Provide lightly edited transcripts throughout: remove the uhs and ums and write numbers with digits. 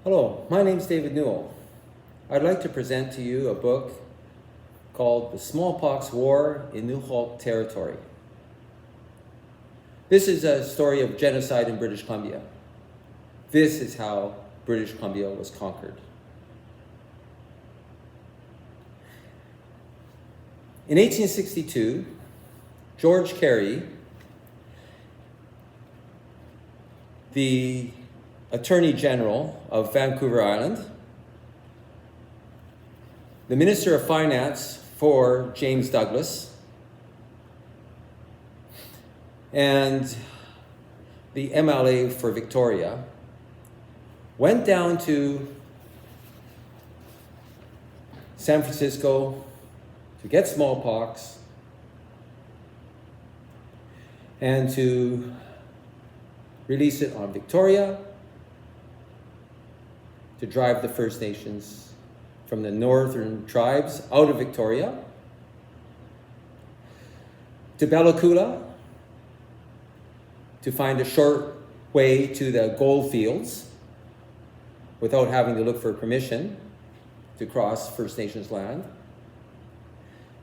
Hello, my name is David Newell. I'd like to present to you a book called The Smallpox War in Nuxalk Territory. This is a story of genocide in British Columbia. This is how British Columbia was conquered. In 1862, George Cary, the Attorney General of Vancouver Island, the Minister of Finance for James Douglas, and the M.LA for Victoria, went down to San Francisco to get smallpox and to release it on Victoria, to drive the First Nations from the northern tribes out of Victoria, to Bella Coola, to find a short way to the goldfields without having to look for permission to cross First Nations land,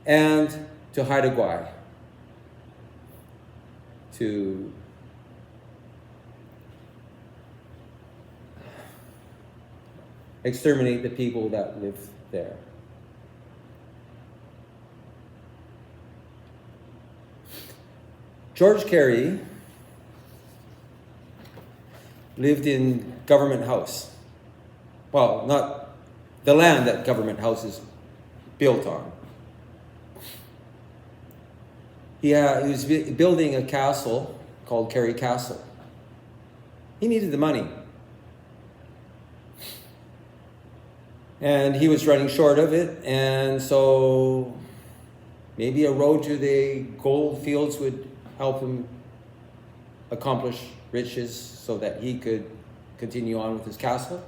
and to Haida Gwaii, to exterminate the people that live there. George Cary lived in Government House. Well, not the land that Government House is built on. He was building a castle called Cary Castle. He needed the money. And he was running short of it, and so maybe a road to the gold fields would help him accomplish riches so that he could continue on with his castle.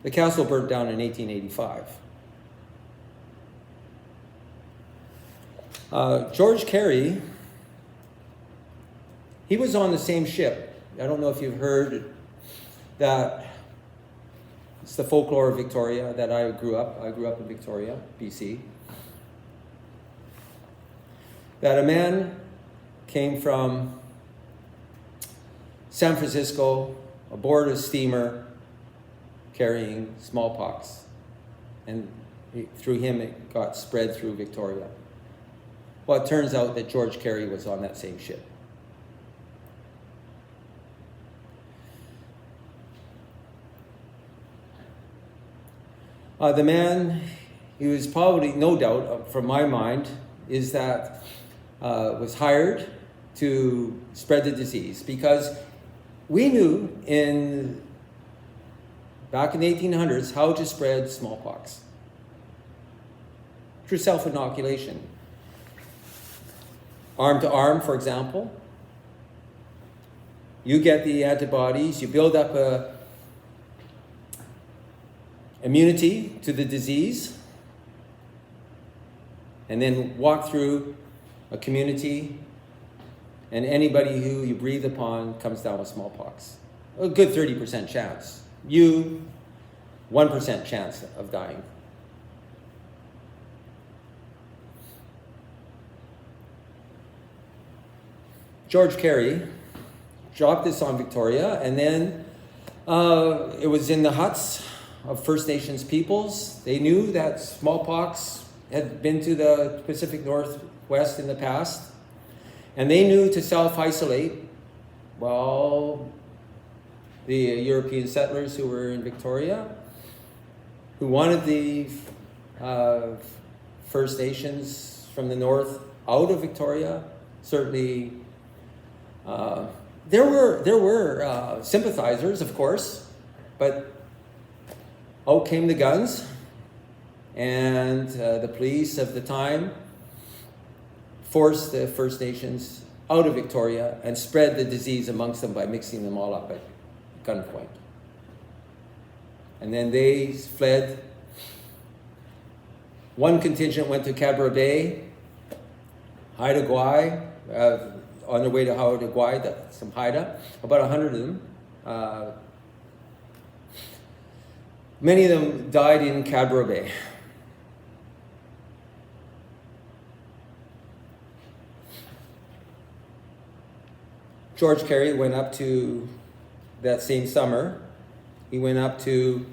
The castle burnt down in 1885. George Cary, he was on the same ship. I don't know if you've heard that. It's the folklore of Victoria that I grew up in Victoria, BC. That a man came from San Francisco aboard a steamer carrying smallpox. And through him it got spread through Victoria. Well, it turns out that George Cary was on that same ship. The man, he was probably, no doubt, from my mind, is that was hired to spread the disease, because we knew back in the 1800s how to spread smallpox through self-inoculation. Arm to arm, for example. You get the antibodies, you build up a immunity to the disease, and then walk through a community, and anybody who you breathe upon comes down with smallpox. A good 30% chance. You, 1% chance of dying. George Cary dropped this on Victoria, and then it was in the huts of First Nations peoples. They knew that smallpox had been to the Pacific Northwest in the past, and they knew to self-isolate. Well, the European settlers who were in Victoria, who wanted the First Nations from the north out of Victoria, certainly there were sympathizers, of course, but out came the guns, and the police of the time forced the First Nations out of Victoria and spread the disease amongst them by mixing them all up at gunpoint. And then they fled. One contingent went to Cariboo Bay, Haida Gwaii, on their way to Haida Gwaii, some Haida, about 100 of them Many of them died in Cariboo Bay. George Cary went up to, that same summer, he went up to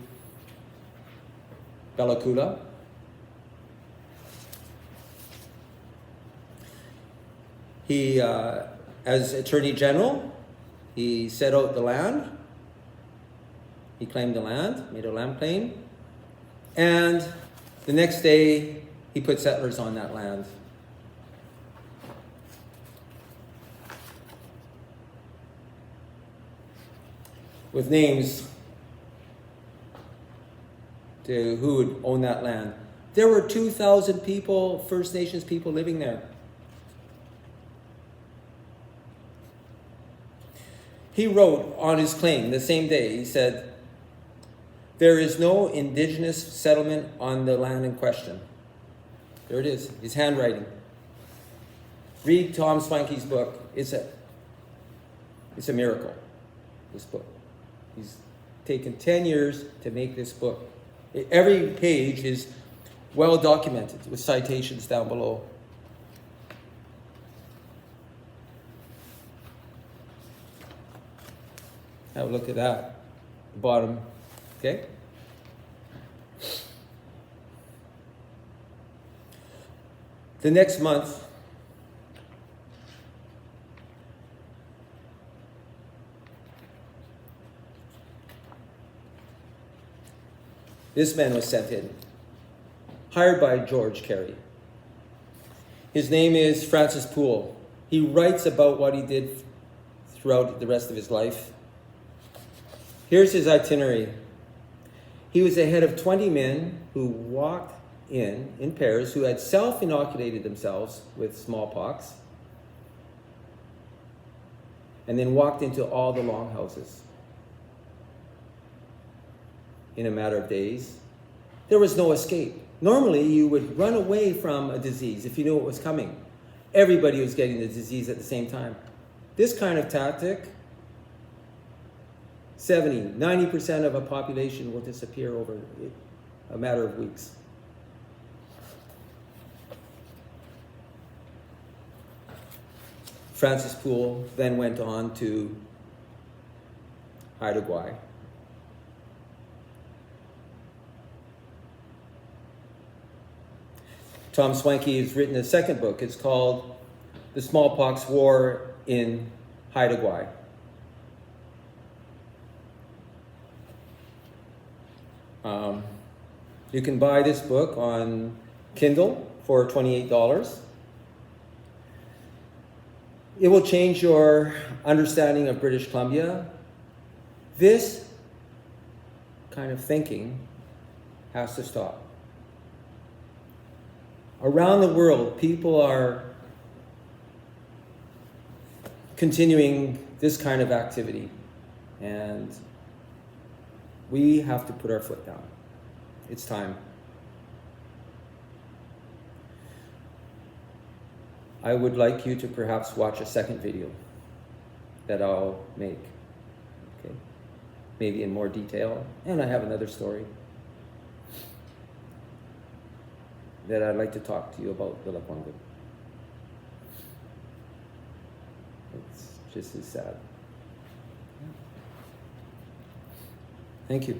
Bella Coola. He, as Attorney General, he set out the land. He claimed the land, made a land claim. And the next day, he put settlers on that land. With names to who would own that land. There were 2,000 people, First Nations people living there. He wrote on his claim the same day, he said, "There is no indigenous settlement on the land in question." There it is, his handwriting. Read Tom Swanky's book. It's a miracle, this book. He's taken 10 years to make this book. Every page is well documented with citations down below. Have a look at that, the bottom, okay? The next month, this man was sent in, hired by George Cary. His name is Francis Poole. He writes about what he did throughout the rest of his life. Here's his itinerary. He was the head of 20 men who walked in pairs, who had self-inoculated themselves with smallpox, and then walked into all the longhouses in a matter of days. There was no escape. Normally, you would run away from a disease if you knew it was coming. Everybody was getting the disease at the same time. This kind of tactic, 90% of a population will disappear over a matter of weeks. Francis Poole then went on to Haida Gwaii. Tom Swanky has written a second book. It's called The Smallpox War in Haida Gwaii. You can buy this book on Kindle for $28. It will change your understanding of British Columbia. This kind of thinking has to stop. Around the world, people are continuing this kind of activity, and we have to put our foot down. It's time. I would like you to perhaps watch a second video that I'll make, okay? Maybe in more detail, and I have another story that I'd like to talk to you about Bella Coola. It's just as sad. Thank you.